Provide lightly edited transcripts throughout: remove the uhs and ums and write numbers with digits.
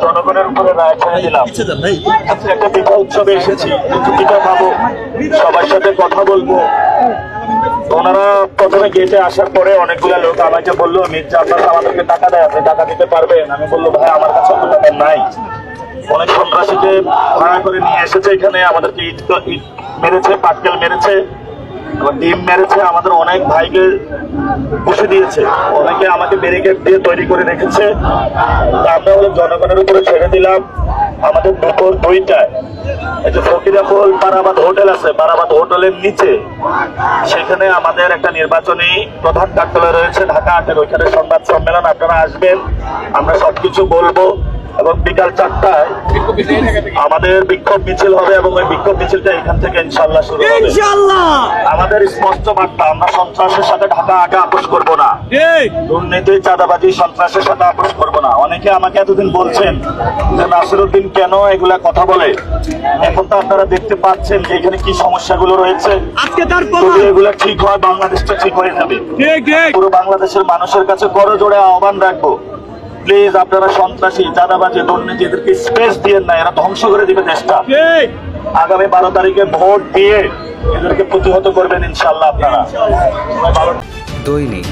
জনগণের উপরে রায় ছেড়ে দিলাম। আজকে একটা পিঠা উৎসবে এসেছি, একটু পিঠা খাবো, সবার সাথে কথা বলবো। ওনারা প্রথমে গেটে আসার পরে অনেকগুলো লোক আমাকে বললো, মির্জা আপনারা আমাদেরকে টাকা দেয়, আপনি টাকা দিতে পারবেন? আমি বললো, ভাই আমার কাছে অত টাকা নাই। অনেক সন্ত্রাসীকে ভাড়া করে নিয়ে এসেছে এখানে, আমাদেরকে ইট মেরেছে, পাটকেল মেরেছে, ডিম মেরেছে, আমাদের অনেক ভাইকে বসে দিয়েছে, অনেকে আমাকে ব্যারিকেড দিয়ে তৈরি করে রেখেছে। আমরা হলো জনগণের উপরে ছেড়ে দিলাম। আমাদের দুপুর 2টায় এই যে ফকিরাপুল পারাবাদ হোটেল আছে, পারাবাদ হোটেলের নিচে সেখানে আমাদের একটা নির্বাচনী প্রধান কার্যালয় রয়েছে ঢাকা 8-এর, ওইখানে সংবাদ সম্মেলন, আপনারা আসবেন, আমরা সবকিছু বলবো। এবং বিকাল 4টায় আমাদের বিক্ষোভ মিছিল হবে এবং ওই বিক্ষোভ মিছিলটা এখান থেকে ইনশাল্লাহ শুরু হবে। আমাদের স্পষ্ট বার্তা, আমরা সন্ত্রাসের সাথে ঢাকা আগে আপোষ করবো না, দুর্নীতি চাঁদাবাজি সন্ত্রাসের সাথে আপোষ করবো না। অনেকে আমাকে এতদিন বলছেন যে নাসিরউদ্দিন কেন এগুলা কথা বলে, এখন তো আপনারা দেখতে পাচ্ছেন যে এখানে কি সমস্যাগুলো রয়েছে। যদি এগুলা ঠিক হয় বাংলাদেশটা ঠিক হয়ে যাবে। পুরো বাংলাদেশের মানুষের কাছে করজোড়ে আহ্বান রাখবো, প্লিজ আপনারা সন্ত্রাসী চাঁদাবাজি দুর্নীতি এদেরকে স্পেস দিয়ে না, এরা ধ্বংস করে দিবে দেশটা। আগামী 12 তারিখে ভোট দিয়ে এদেরকে প্রতিহত করবেন ইনশাল্লাহ আপনারা। দৈনিক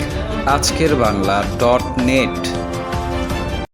আজকের বাংলা .net